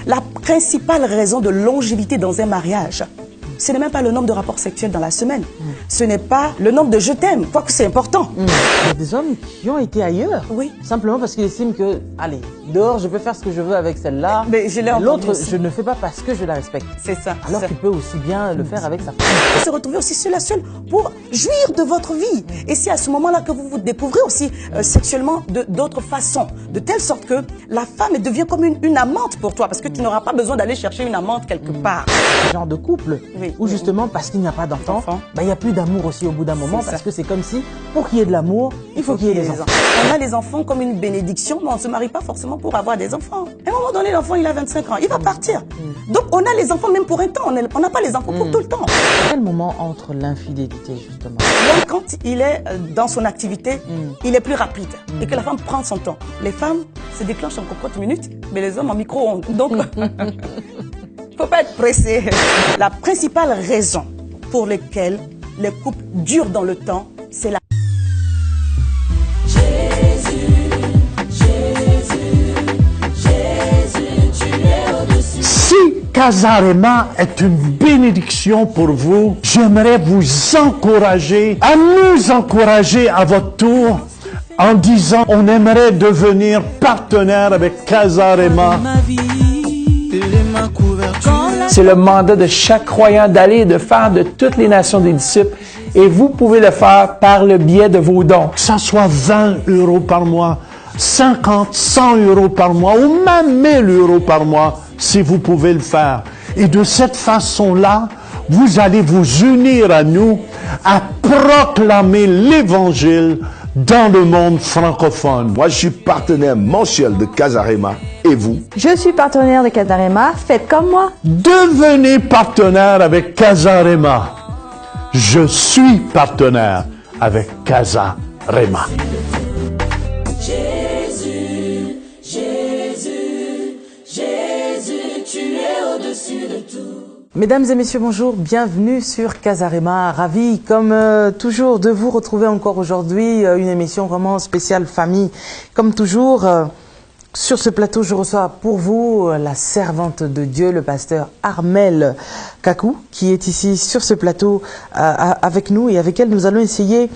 La principale raison de longévité dans un mariage, ce n'est même pas le nombre de rapports sexuels dans la semaine. Ce n'est pas le nombre de je t'aime, quoique c'est important. Il y a des hommes qui ont été ailleurs. Oui. Simplement parce qu'ils estiment que, allez, dehors, je peux faire ce que je veux avec celle-là. Mais je l'ai entendu l'autre, aussi. je ne fais pas parce que je la respecte. C'est ça. Alors qu'il peut aussi bien le faire avec sa femme. Vous se retrouvez aussi seul à seul pour jouir de votre vie. Et c'est à ce moment-là que vous vous découvrez aussi sexuellement d'autres façons. De telle sorte que la femme devient comme une amante pour toi. Parce que tu n'auras pas besoin d'aller chercher une amante quelque part. Ce genre de couple où justement, parce qu'il n'y a pas d'enfant, bah, il n'y a plus d'amour aussi au bout d'un moment. Parce que c'est comme si, pour qu'il y ait de l'amour, il faut qu'il y ait des enfants. On a les enfants comme une bénédiction, mais on ne se marie pas forcément pour avoir des enfants. À un moment donné, l'enfant, il a 25 ans, il va partir. Donc, on a les enfants même pour un temps, on n'a pas les enfants pour tout le temps. À quel moment entre l'infidélité, justement? L'homme, quand il est dans son activité, il est plus rapide et que la femme prend son temps. Les femmes se déclenchent en cocotte minutes, mais les hommes en micro-ondes. Donc, faut pas être pressé. La principale raison pour laquelle les couples durent dans le temps, c'est la... Si Casarema est une bénédiction pour vous, j'aimerais vous encourager, à nous encourager à votre tour, en disant on aimerait devenir partenaire avec Casarema. C'est le mandat de chaque croyant d'aller et de faire de toutes les nations des disciples. Et vous pouvez le faire par le biais de vos dons. Que ça soit 20 € par mois, 50, 100 € par mois ou même 1000 € par mois, si vous pouvez le faire. Et de cette façon-là, vous allez vous unir à nous à proclamer l'Évangile dans le monde francophone. Moi, je suis partenaire mensuel de Casarema. Et vous? Je suis partenaire de Casarema. Faites comme moi. Devenez partenaire avec Casarema. Je suis partenaire avec Casarema. Jésus, Jésus, Jésus, tu es au-dessus de tout. Mesdames et messieurs, bonjour, bienvenue sur Casarema. Ravi, comme toujours, de vous retrouver encore aujourd'hui. Une émission vraiment spéciale famille. Comme toujours, sur ce plateau, je reçois pour vous la servante de Dieu, le pasteur Armelle Kakou, qui est ici sur ce plateau avec nous et avec elle, nous allons essayer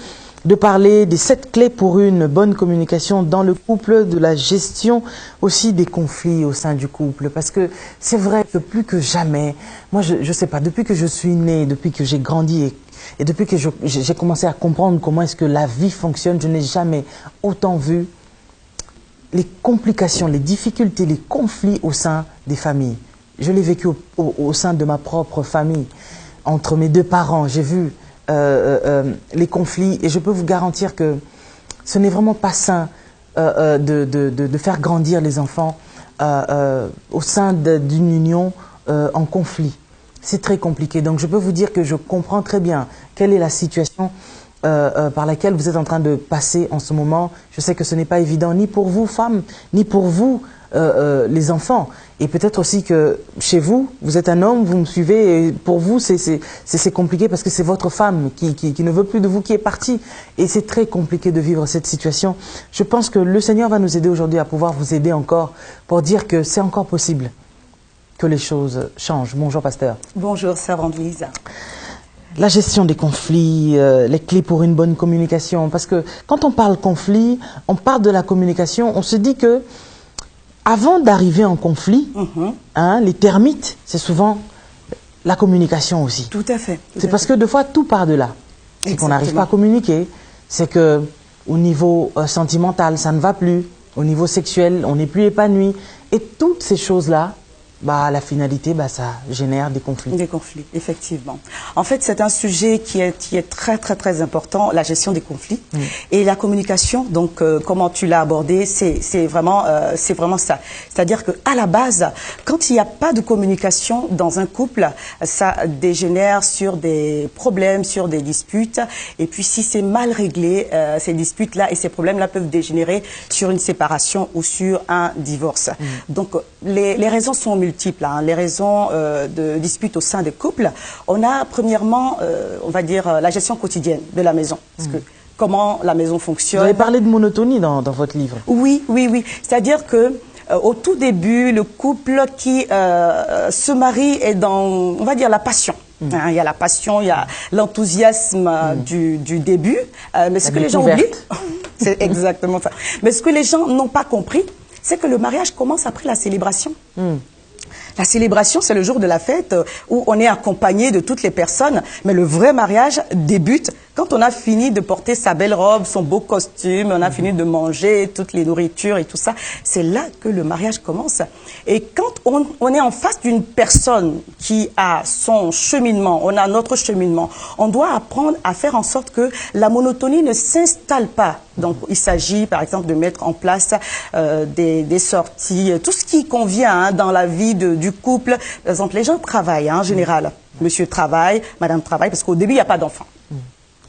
de parler des 7 clés pour une bonne communication dans le couple, de la gestion aussi des conflits au sein du couple. Parce que c'est vrai que plus que jamais, moi je sais pas, depuis que je suis née, depuis que j'ai grandi et depuis que j'ai commencé à comprendre comment est-ce que la vie fonctionne, je n'ai jamais autant vu les complications, les difficultés, les conflits au sein des familles. Je l'ai vécu au sein de ma propre famille, entre mes deux parents. J'ai vu les conflits et je peux vous garantir que ce n'est vraiment pas sain de faire grandir les enfants au sein d'une union en conflit. C'est très compliqué. Donc je peux vous dire que je comprends très bien quelle est la situation par laquelle vous êtes en train de passer en ce moment. Je sais que ce n'est pas évident ni pour vous, femmes, ni pour vous, les enfants. Et peut-être aussi que chez vous, vous êtes un homme, vous me suivez, et pour vous, c'est compliqué parce que c'est votre femme qui ne veut plus de vous, qui est partie. Et c'est très compliqué de vivre cette situation. Je pense que le Seigneur va nous aider aujourd'hui à pouvoir vous aider encore pour dire que c'est encore possible que les choses changent. Bonjour, pasteur. Bonjour, servante Louise. La gestion des conflits, les clés pour une bonne communication. Parce que quand on parle conflit, on parle de la communication, on se dit que avant d'arriver en conflit, les termites, c'est souvent la communication aussi. Tout à fait. C'est parce que des fois, tout part de là. C'est qu'on n'arrive pas à communiquer. C'est que au niveau sentimental, ça ne va plus. Au niveau sexuel, on n'est plus épanoui. Et toutes ces choses-là, la finalité, ça génère des conflits. Des conflits, effectivement. En fait, c'est un sujet qui est très, très, très important, la gestion des conflits. Et la communication, donc, comment tu l'as abordé, c'est vraiment ça. C'est-à-dire qu'à la base, quand il n'y a pas de communication dans un couple, ça dégénère sur des problèmes, sur des disputes. Et puis, si c'est mal réglé, ces disputes-là et ces problèmes-là peuvent dégénérer sur une séparation ou sur un divorce. Donc, les raisons sont multiples. Les raisons de disputes au sein des couples. On a premièrement, on va dire, la gestion quotidienne de la maison. Parce que comment la maison fonctionne. Vous avez parlé de monotonie dans votre livre. Oui, oui, oui. C'est-à-dire que au tout début, le couple qui se marie est dans, on va dire, la passion. Hein, il y a la passion, il y a l'enthousiasme du début. Mais ce que les gens oublient, c'est exactement ça. Mais ce que les gens n'ont pas compris, c'est que le mariage commence après la célébration. La célébration, c'est le jour de la fête où on est accompagné de toutes les personnes. Mais le vrai mariage débute quand on a fini de porter sa belle robe, son beau costume, on a fini de manger toutes les nourritures et tout ça. C'est là que le mariage commence. Et quand on est en face d'une personne qui a son cheminement, on a notre cheminement, on doit apprendre à faire en sorte que la monotonie ne s'installe pas. Donc, il s'agit, par exemple, de mettre en place des sorties, tout ce qui convient dans la vie du couple. Par exemple, les gens travaillent en général. Monsieur travaille, madame travaille, parce qu'au début, il n'y a pas d'enfant.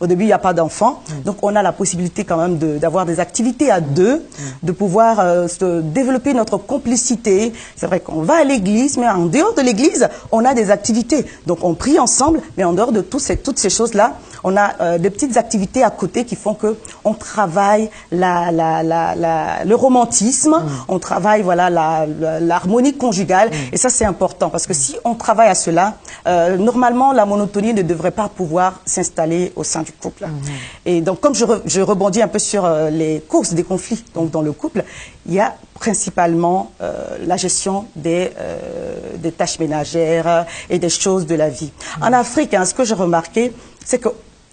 Au début, il n'y a pas d'enfant. Donc, on a la possibilité quand même d'avoir des activités à deux, de pouvoir se développer notre complicité. C'est vrai qu'on va à l'église, mais en dehors de l'église, on a des activités. Donc, on prie ensemble, mais en dehors de toutes ces choses-là, on a des petites activités à côté qui font que on travaille le romantisme, on travaille l'harmonie conjugale, et ça c'est important parce que si on travaille à cela, normalement la monotonie ne devrait pas pouvoir s'installer au sein du couple. Et donc comme je rebondis un peu sur les causes des conflits donc dans le couple, il y a principalement la gestion des tâches ménagères et des choses de la vie. En Afrique, ce que j'ai remarqué, c'est que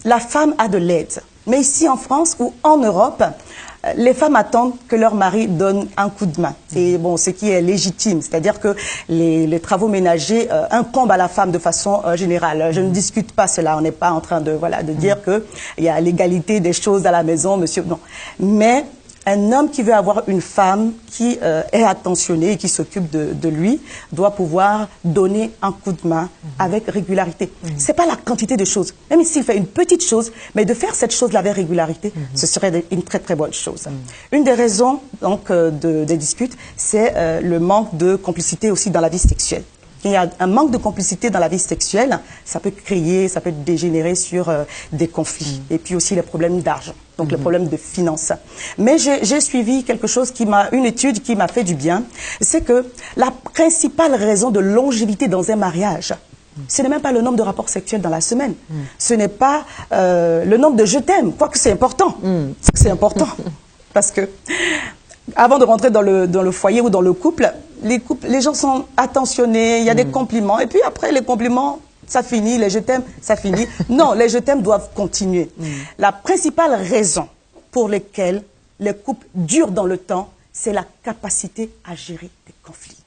la femme a de l'aide. Mais ici en France ou en Europe, les femmes attendent que leur mari donne un coup de main. C'est bon, ce qui est légitime. C'est-à-dire que les travaux ménagers incombent à la femme de façon générale. Je ne discute pas cela. On n'est pas en train de dire que il y a l'égalité des choses à la maison, monsieur. Non. Mais un homme qui veut avoir une femme qui est attentionnée et qui s'occupe de lui doit pouvoir donner un coup de main avec régularité. C'est pas la quantité de choses. Même s'il fait une petite chose, mais de faire cette chose-là avec régularité, ce serait une très très bonne chose. Une des raisons donc des disputes, c'est le manque de complicité aussi dans la vie sexuelle. Il y a un manque de complicité dans la vie sexuelle, ça peut dégénérer sur des conflits. Et puis aussi les problèmes d'argent, donc les problèmes de finances. Mais j'ai suivi une étude qui m'a fait du bien, c'est que la principale raison de longévité dans un mariage, ce n'est même pas le nombre de rapports sexuels dans la semaine. Ce n'est pas le nombre de je t'aime, quoique c'est important. C'est important. Parce que avant de rentrer dans le foyer ou dans le couple, les gens sont attentionnés, il y a des compliments. Et puis après, les compliments, ça finit, les je t'aime, ça finit. Non, les je t'aime doivent continuer. La principale raison pour laquelle les couples durent dans le temps, c'est la capacité à gérer des conflits.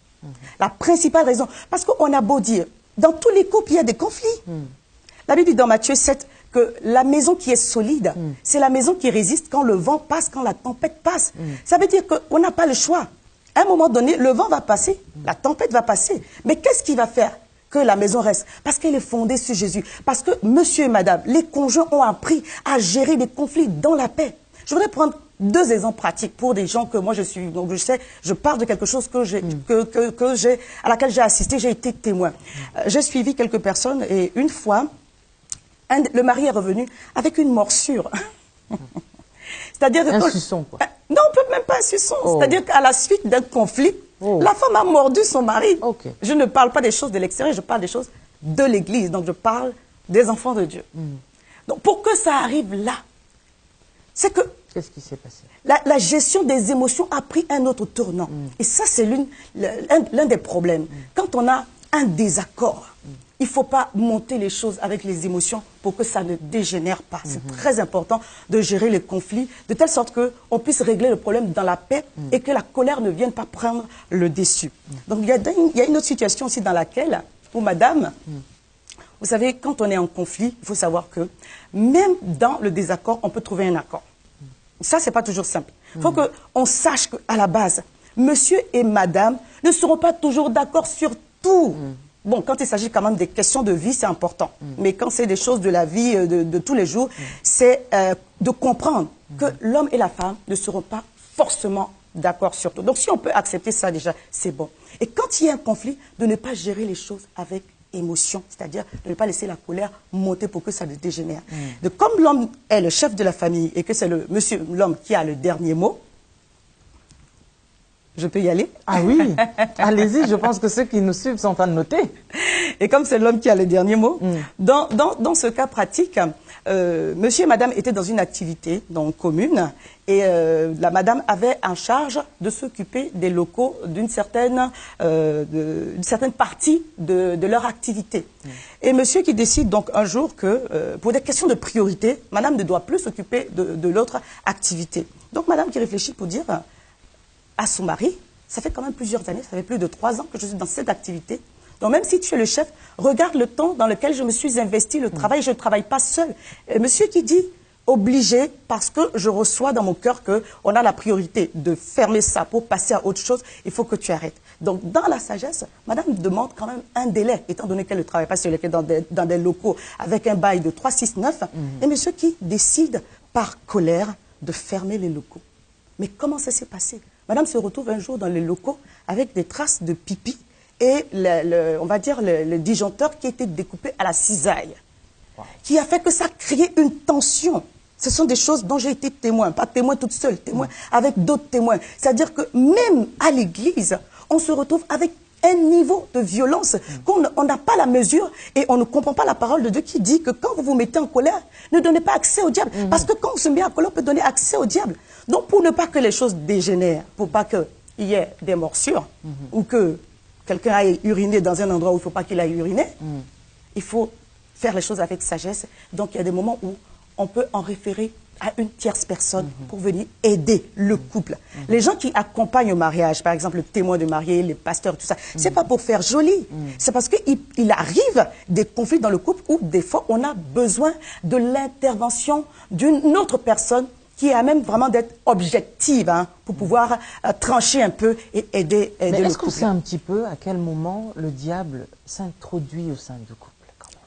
La principale raison. Parce qu'on a beau dire, dans tous les couples, il y a des conflits. La Bible dit dans Matthieu 7 que la maison qui est solide, c'est la maison qui résiste quand le vent passe, quand la tempête passe. Ça veut dire qu'on n'a pas le choix. À un moment donné, le vent va passer, la tempête va passer. Mais qu'est-ce qui va faire que la maison reste? Parce qu'elle est fondée sur Jésus. Parce que monsieur et madame, les conjoints ont appris à gérer des conflits dans la paix. Je voudrais prendre 2 exemples pratiques pour des gens que moi je suis. Donc je parle de quelque chose à laquelle j'ai assisté, j'ai été témoin. J'ai suivi quelques personnes et une fois, le mari est revenu avec une morsure. C'est-à-dire un suçon, quoi. Non, on peut même pas un suçon. C'est-à-dire qu'à la suite d'un conflit, la femme a mordu son mari. Je ne parle pas des choses de l'extérieur, je parle des choses de l'Église. Donc je parle des enfants de Dieu. Donc pour que ça arrive là, c'est que qu'est-ce qui s'est passé? La gestion des émotions a pris un autre tournant. Et ça, c'est l'un des problèmes. Quand on a un désaccord, il ne faut pas monter les choses avec les émotions pour que ça ne dégénère pas. C'est très important de gérer les conflits de telle sorte qu'on puisse régler le problème dans la paix et que la colère ne vienne pas prendre le dessus. Donc il y a une autre situation aussi dans laquelle, pour madame, vous savez, quand on est en conflit, il faut savoir que même dans le désaccord, on peut trouver un accord. Ça, c'est pas toujours simple. Il faut qu'on sache qu'à la base, monsieur et madame ne seront pas toujours d'accord sur tout. Bon, quand il s'agit quand même des questions de vie, c'est important. Mais quand c'est des choses de la vie de tous les jours, c'est de comprendre que l'homme et la femme ne seront pas forcément d'accord sur tout. Donc, si on peut accepter ça déjà, c'est bon. Et quand il y a un conflit, de ne pas gérer les choses avec émotion, c'est-à-dire de ne pas laisser la colère monter pour que ça ne dégénère. Donc, comme l'homme est le chef de la famille et que c'est l'homme qui a le dernier mot, Je peux y aller? Ah oui, allez-y, je pense que ceux qui nous suivent sont en train de noter. Et comme c'est l'homme qui a le dernier mot, dans ce cas pratique, monsieur et madame étaient dans une activité donc, commune et la madame avait en charge de s'occuper des locaux d'une certaine partie de leur activité. Et monsieur qui décide donc un jour que pour des questions de priorité, madame ne doit plus s'occuper de l'autre activité. Donc madame qui réfléchit pour dire à son mari, ça fait quand même plusieurs années, ça fait plus de 3 ans que je suis dans cette activité. Donc même si tu es le chef, regarde le temps dans lequel je me suis investi, le travail, je ne travaille pas seul. Et monsieur qui dit, obligé, parce que je reçois dans mon cœur qu'on a la priorité de fermer ça pour passer à autre chose, il faut que tu arrêtes. Donc dans la sagesse, madame demande quand même un délai, étant donné qu'elle ne travaille pas sur dans des locaux avec un bail de 3, 6, 9, et monsieur qui décide par colère de fermer les locaux. Mais comment ça s'est passé? Madame se retrouve un jour dans les locaux avec des traces de pipi et on va dire le disjoncteur qui était découpé à la cisaille, qui a fait que ça a créé une tension. Ce sont des choses dont j'ai été témoin, pas témoin toute seule, témoin avec d'autres témoins. C'est-à-dire que même à l'église, on se retrouve avec un niveau de violence qu'on n'a pas la mesure et on ne comprend pas la parole de Dieu qui dit que quand vous vous mettez en colère, ne donnez pas accès au diable. Parce que quand on se met en colère, on peut donner accès au diable. Donc pour ne pas que les choses dégénèrent, pour pas qu'il y ait des morsures ou que quelqu'un aille uriner dans un endroit où il ne faut pas qu'il aille uriner, il faut faire les choses avec sagesse. Donc il y a des moments où on peut en référer à une tierce personne pour venir aider le couple. Les gens qui accompagnent au mariage, par exemple le témoin de marié, les pasteurs, tout ça, c'est pas pour faire joli. C'est parce qu'il arrive des conflits dans le couple où des fois on a besoin de l'intervention d'une autre personne qui est à même vraiment d'être objective pour pouvoir trancher un peu et aider le couple. Mais est-ce qu'on sait un petit peu à quel moment le diable s'introduit au sein du couple quand même?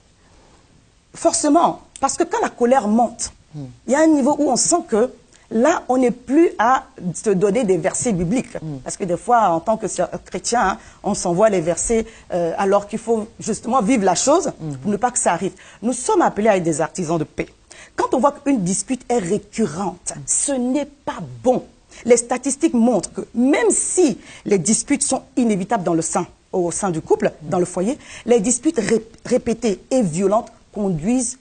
Forcément, parce que quand la colère monte, il y a un niveau où on sent que là, on n'est plus à se donner des versets bibliques. Parce que des fois, en tant que chrétien, on s'envoie les versets alors qu'il faut justement vivre la chose pour ne pas que ça arrive. Nous sommes appelés à être des artisans de paix. Quand on voit qu'une dispute est récurrente, ce n'est pas bon. Les statistiques montrent que même si les disputes sont inévitables au sein du couple, dans le foyer, les disputes répétées et violentes conduisent,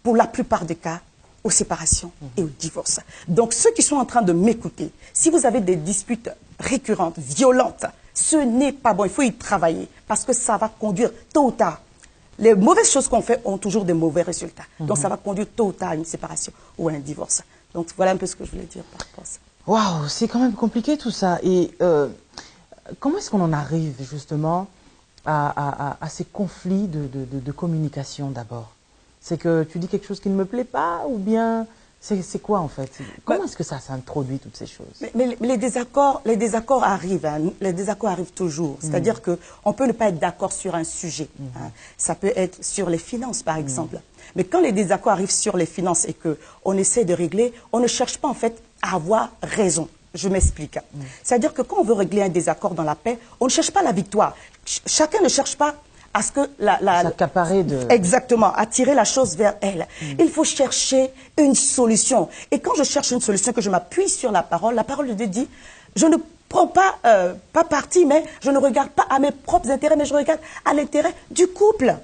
pour la plupart des cas, aux séparations et au divorce. Donc, ceux qui sont en train de m'écouter, si vous avez des disputes récurrentes, violentes, ce n'est pas bon. Il faut y travailler parce que ça va conduire tôt ou tard. Les mauvaises choses qu'on fait ont toujours des mauvais résultats. Donc, ça va conduire tôt ou tard à une séparation ou à un divorce. Donc, voilà un peu ce que je voulais dire par rapport à ça. Waouh, c'est quand même compliqué tout ça. Et comment est-ce qu'on en arrive justement à ces conflits de communication d'abord? C'est que tu dis quelque chose qui ne me plaît pas ou bien c'est quoi en fait? Comment est-ce que ça s'introduit toutes ces choses? Mais les désaccords arrivent, les désaccords arrivent toujours. C'est-à-dire qu'on peut ne pas être d'accord sur un sujet. Ça peut être sur les finances par exemple. Mais quand les désaccords arrivent sur les finances et qu'on essaie de régler, on ne cherche pas en fait à avoir raison. Je m'explique. C'est-à-dire que quand on veut régler un désaccord dans la paix, on ne cherche pas la victoire. Chacun ne cherche pas à ce que s'accaparer de... Exactement, attirer la chose vers elle. Il faut chercher une solution. Et quand je cherche une solution, que je m'appuie sur la parole de Dieu dit, je ne prends pas parti, mais je ne regarde pas à mes propres intérêts, mais je regarde à l'intérêt du couple.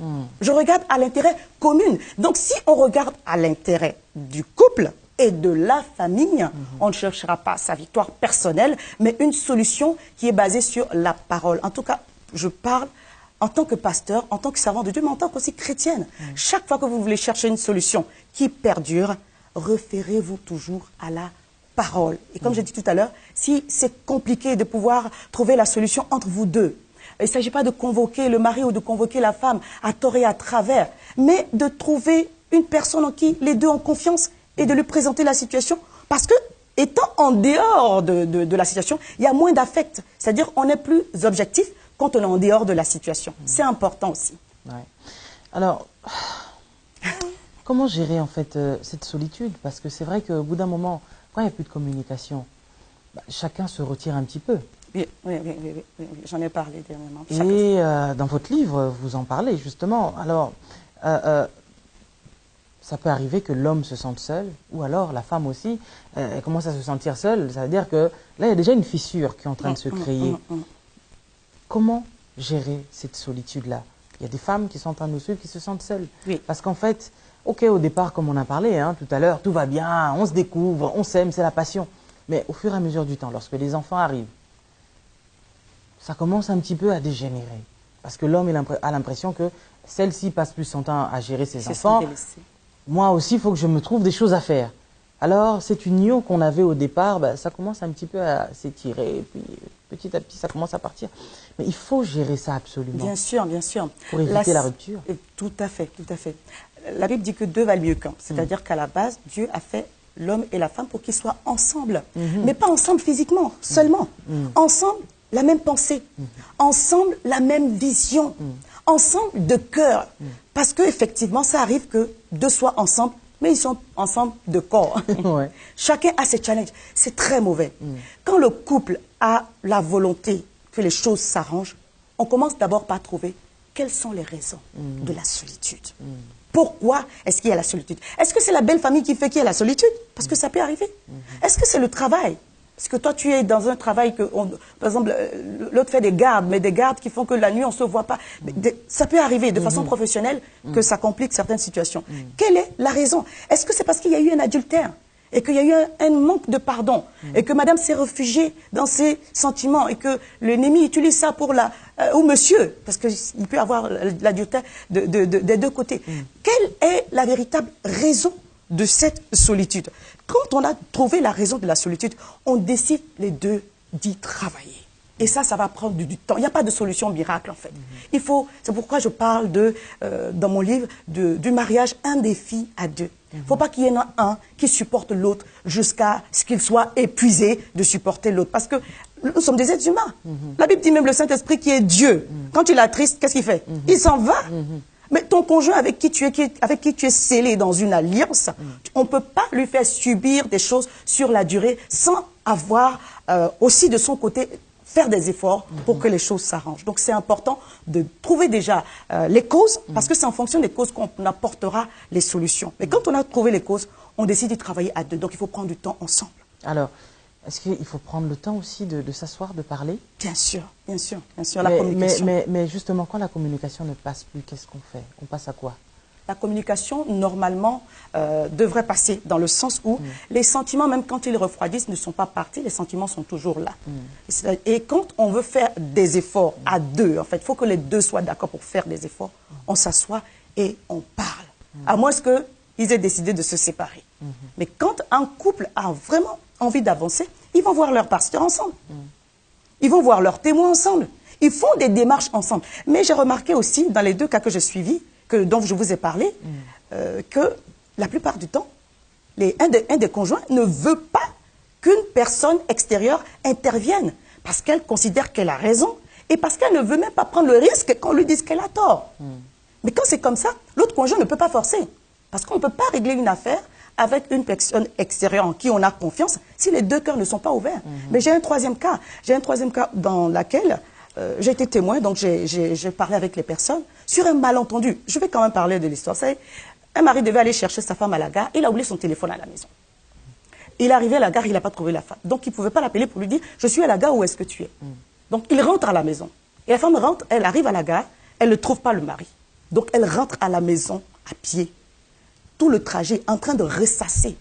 Je regarde à l'intérêt commun. Donc si on regarde à l'intérêt du couple et de la famille, on ne cherchera pas sa victoire personnelle, mais une solution qui est basée sur la parole. En tout cas, je parle en tant que pasteur, en tant que servant de Dieu, mais en tant qu'aussi chrétienne. Chaque fois que vous voulez chercher une solution qui perdure, référez-vous toujours à la parole. Et comme j'ai dit tout à l'heure, si c'est compliqué de pouvoir trouver la solution entre vous deux, il ne s'agit pas de convoquer le mari ou de convoquer la femme à tort et à travers, mais de trouver une personne en qui les deux ont confiance et de lui présenter la situation. Parce que, étant en dehors de la situation, il y a moins d'affect. C'est-à-dire on est plus objectif quand on est en dehors de la situation. C'est important aussi. Ouais. Alors, comment gérer en fait cette solitude? Parce que c'est vrai qu'au bout d'un moment, quand il n'y a plus de communication, chacun se retire un petit peu. Oui, j'en ai parlé dernièrement. Et dans votre livre, vous en parlez justement. Alors, ça peut arriver que l'homme se sente seul, ou alors la femme aussi, elle commence à se sentir seule. Ça veut dire que là, il y a déjà une fissure qui est en train de se créer. Comment gérer cette solitude-là? Il y a des femmes qui sont en train de nous suivre, qui se sentent seules. Oui. Parce qu'en fait, ok, au départ, comme on a parlé tout à l'heure, tout va bien, on se découvre, on s'aime, c'est la passion. Mais au fur et à mesure du temps, lorsque les enfants arrivent, ça commence un petit peu à dégénérer. Parce que l'homme a l'impression que celle-ci passe plus son temps à gérer ses enfants. Moi aussi, il faut que je me trouve des choses à faire. Alors, cette union qu'on avait au départ, ça commence un petit peu à s'étirer. Et puis, petit à petit, ça commence à partir. Mais il faut gérer ça absolument. Bien sûr, bien sûr. Pour éviter la rupture. Tout à fait, tout à fait. La Bible dit que deux valent mieux qu'un. C'est-à-dire qu'à la base, Dieu a fait l'homme et la femme pour qu'ils soient ensemble. Mais pas ensemble physiquement, seulement. Ensemble, la même pensée. Ensemble, la même vision. Ensemble de cœur. Parce qu'effectivement, ça arrive que deux soient ensemble, mais ils sont ensemble de corps. Ouais. Chacun a ses challenges. C'est très mauvais. Quand le couple a la volonté que les choses s'arrangent, on commence d'abord par trouver quelles sont les raisons de la solitude. Pourquoi est-ce qu'il y a la solitude? Est-ce que c'est la belle famille qui fait qu'il y a la solitude? Parce que ça peut arriver. Est-ce que c'est le travail? Parce que toi, tu es dans un travail que, par exemple, l'autre fait des gardes, mais des gardes qui font que la nuit, on ne se voit pas. Ça peut arriver de façon professionnelle que ça complique certaines situations. Quelle est la raison? Est-ce que c'est parce qu'il y a eu un adultère et qu'il y a eu un manque de pardon et que madame s'est réfugiée dans ses sentiments et que l'ennemi utilise ça pour ou monsieur, parce qu'il peut y avoir l'adultère des deux côtés. Quelle est la véritable raison de cette solitude? Quand on a trouvé la raison de la solitude, on décide les deux d'y travailler. Et ça va prendre du temps. Il n'y a pas de solution miracle, en fait. C'est pourquoi je parle dans mon livre du mariage, un défi à deux. Il ne faut pas qu'il y en ait un qui supporte l'autre jusqu'à ce qu'il soit épuisé de supporter l'autre. Parce que nous sommes des êtres humains. La Bible dit même le Saint-Esprit qui est Dieu. Quand il attriste, qu'est-ce qu'il fait? Il s'en va. Mais ton conjoint avec qui tu es scellé dans une alliance, on ne peut pas lui faire subir des choses sur la durée sans avoir aussi de son côté faire des efforts pour que les choses s'arrangent. Donc c'est important de trouver déjà les causes, parce que c'est en fonction des causes qu'on apportera les solutions. Mais quand on a trouvé les causes, on décide d'y travailler à deux. Donc il faut prendre du temps ensemble. Alors, est-ce qu'il faut prendre le temps aussi de s'asseoir, de parler? Bien sûr, la communication. Mais justement, quand la communication ne passe plus, qu'est-ce qu'on fait? On passe à quoi? La communication, normalement, devrait passer dans le sens où les sentiments, même quand ils refroidissent, ne sont pas partis, les sentiments sont toujours là. Et quand on veut faire des efforts à deux, en fait, il faut que les deux soient d'accord pour faire des efforts, on s'assoit et on parle. À moins qu'ils aient décidé de se séparer. Mais quand un couple a vraiment envie d'avancer, ils vont voir leur pasteur ensemble. Ils vont voir leurs témoins ensemble. Ils font des démarches ensemble. Mais j'ai remarqué aussi, dans les deux cas que j'ai suivis, dont je vous ai parlé, que la plupart du temps, un des conjoints ne veut pas qu'une personne extérieure intervienne parce qu'elle considère qu'elle a raison et parce qu'elle ne veut même pas prendre le risque qu'on lui dise qu'elle a tort. Mais quand c'est comme ça, l'autre conjoint ne peut pas forcer parce qu'on ne peut pas régler une affaire avec une personne extérieure en qui on a confiance si les deux cœurs ne sont pas ouverts. Mais j'ai un troisième cas. J'ai un troisième cas dans lequel j'ai été témoin, donc j'ai parlé avec les personnes sur un malentendu. Je vais quand même parler de l'histoire. Un mari devait aller chercher sa femme à la gare, il a oublié son téléphone à la maison. Il est arrivé à la gare, il n'a pas trouvé la femme. Donc il ne pouvait pas l'appeler pour lui dire « Je suis à la gare, où est-ce que tu es ?» Donc il rentre à la maison. Et la femme rentre, elle arrive à la gare, elle ne trouve pas le mari. Donc elle rentre à la maison à pied. Tout le trajet en train de ressasser.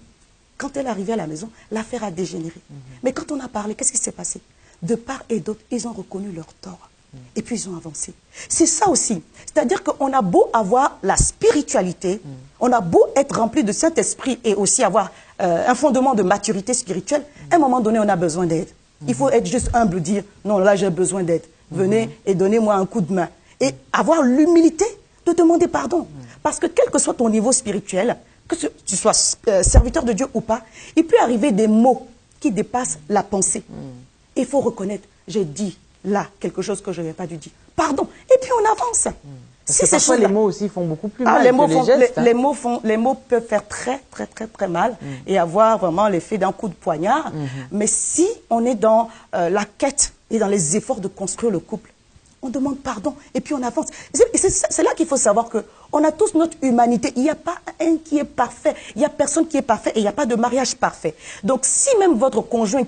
Quand elle est arrivée à la maison, l'affaire a dégénéré. Mais quand on a parlé, qu'est-ce qui s'est passé? De part et d'autre, ils ont reconnu leur tort. Et puis ils ont avancé. C'est ça aussi. C'est-à-dire qu'on a beau avoir la spiritualité, on a beau être rempli de Saint-Esprit et aussi avoir un fondement de maturité spirituelle, à un moment donné, on a besoin d'aide. Il faut être juste humble, dire « Non, là, j'ai besoin d'aide. Venez et donnez-moi un coup de main. » Et avoir l'humilité de demander pardon. Parce que quel que soit ton niveau spirituel, que tu sois serviteur de Dieu ou pas, il peut arriver des mots qui dépassent la pensée. Il faut reconnaître, j'ai dit là quelque chose que je n'avais pas dû dire. Pardon. Et puis on avance. Parce que parfois les mots aussi font beaucoup plus mal que les gestes. Les mots peuvent faire très mal et avoir vraiment l'effet d'un coup de poignard. Mais si on est dans la quête et dans les efforts de construire le couple, on demande pardon et puis on avance. Et c'est là qu'il faut savoir que on a tous notre humanité. Il n'y a pas un qui est parfait. Il n'y a personne qui est parfait et il n'y a pas de mariage parfait. Donc si même votre conjoint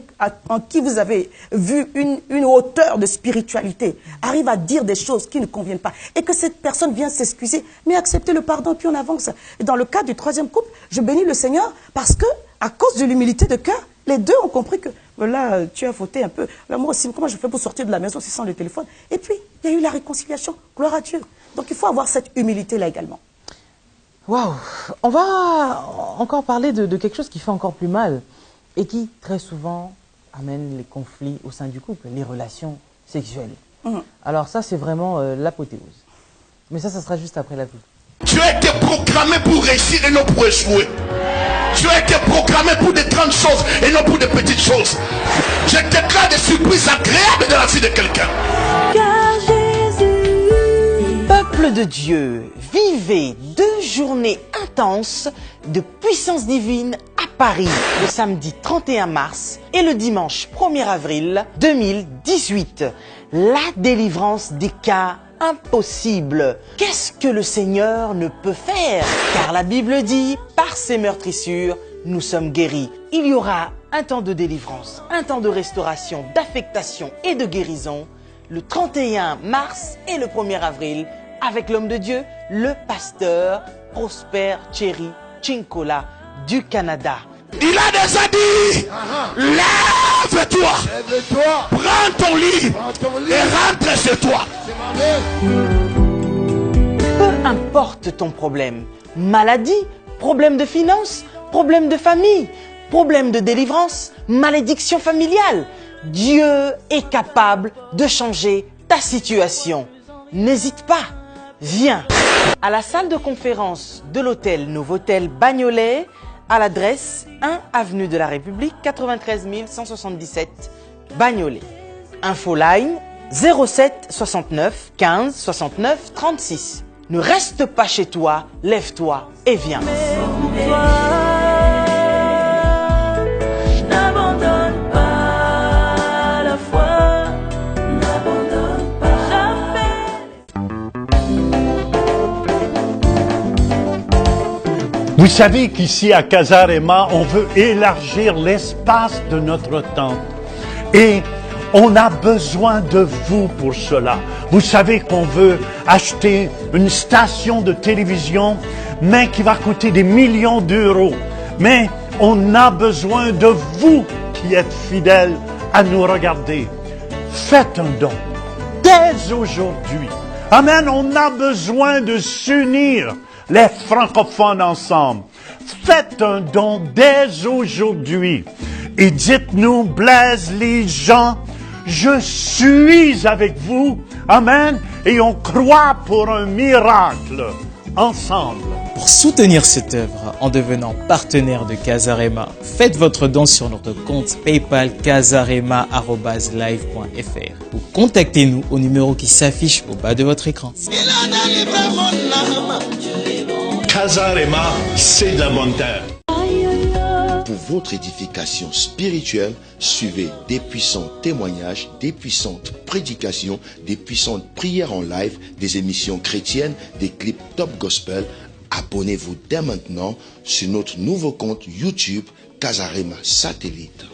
en qui vous avez vu une hauteur de spiritualité arrive à dire des choses qui ne conviennent pas et que cette personne vient s'excuser, mais acceptez le pardon puis on avance. Et dans le cas du troisième couple, je bénis le Seigneur parce que à cause de l'humilité de cœur, les deux ont compris que là, tu as fauté un peu. Là, moi aussi, comment je fais pour sortir de la maison si sans le téléphone? Et puis, il y a eu la réconciliation. Gloire à Dieu. Donc, il faut avoir cette humilité-là également. Waouh! On va encore parler de quelque chose qui fait encore plus mal et qui, très souvent, amène les conflits au sein du couple, les relations sexuelles. Alors ça, c'est vraiment l'apothéose. Mais ça sera juste après la pub. Tu as été programmé pour réussir et non pour échouer. Tu as été programmé pour des grandes choses et non pour des petites choses. Je déclare des surprises agréables dans la vie de quelqu'un. Car Jésus, Peuple de Dieu, vivez 2 journées intenses de puissance divine à Paris, le samedi 31 mars et le dimanche 1er avril 2018. La délivrance des cas impossibles. Qu'est-ce que le Seigneur ne peut faire? Car la Bible dit, par ses meurtrissures, nous sommes guéris. Il y aura un temps de délivrance, un temps de restauration, d'affectation et de guérison le 31 mars et le 1er avril avec l'homme de Dieu, le pasteur Prosper Thierry Chinkola du Canada. Il a déjà dit, lève-toi, prends ton lit et rentre chez toi. Peu importe ton problème, maladie, problème de finances, problème de famille, problème de délivrance, malédiction familiale, Dieu est capable de changer ta situation. N'hésite pas, viens à la salle de conférence de l'hôtel Novotel Bagnolet à l'adresse 1 avenue de la République 93 177 Bagnolet. Infoline 07 69 15 69 36. Ne reste pas chez toi, lève-toi et viens. N'abandonne pas la foi, n'abandonne pas jamais. Vous savez qu'ici à Casarema, on veut élargir l'espace de notre tente. Et on a besoin de vous pour cela. Vous savez qu'on veut acheter une station de télévision, mais qui va coûter des millions d'euros. Mais on a besoin de vous qui êtes fidèles à nous regarder. Faites un don dès aujourd'hui. Amen, on a besoin de s'unir, les francophones ensemble. Faites un don dès aujourd'hui. Et dites-nous, Blaise, les gens, je suis avec vous. Amen. Et on croit pour un miracle ensemble. Pour soutenir cette œuvre en devenant partenaire de Casarema, faites votre don sur notre compte PayPal casarema@live.fr ou contactez-nous au numéro qui s'affiche au bas de votre écran. Casarema, c'est de la bonne terre. Pour votre édification spirituelle, suivez des puissants témoignages, des puissantes prédications, des puissantes prières en live, des émissions chrétiennes, des clips top gospel. Abonnez-vous dès maintenant sur notre nouveau compte YouTube Casarema Satellite.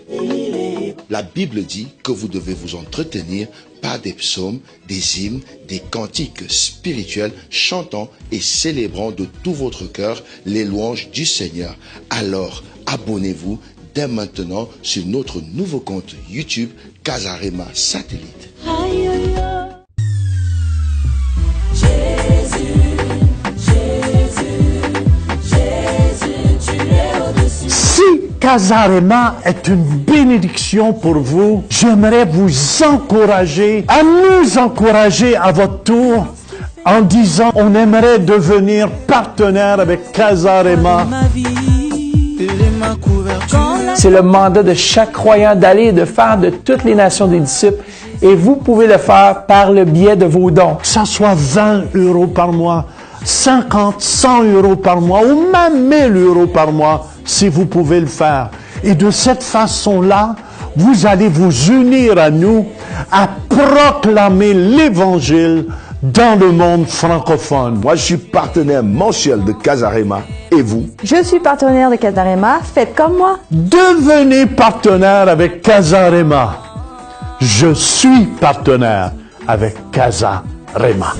La Bible dit que vous devez vous entretenir par des psaumes, des hymnes, des cantiques spirituels, chantant et célébrant de tout votre cœur les louanges du Seigneur. Alors, abonnez-vous dès maintenant sur notre nouveau compte YouTube Casarema Satellite. Si Casarema est une bénédiction pour vous, j'aimerais vous encourager, à nous encourager à votre tour, en disant on aimerait devenir partenaire avec Casarema. C'est le mandat de chaque croyant d'aller et de faire de toutes les nations des disciples. Et vous pouvez le faire par le biais de vos dons. Que ça soit 20 € par mois, 50, 100 € par mois, ou même 1000 € par mois, si vous pouvez le faire. Et de cette façon-là, vous allez vous unir à nous à proclamer l'Évangile dans le monde francophone. Moi, je suis partenaire mensuel de Casarema. Et vous? Je suis partenaire de Casarema. Faites comme moi. Devenez partenaire avec Casarema. Je suis partenaire avec Casarema.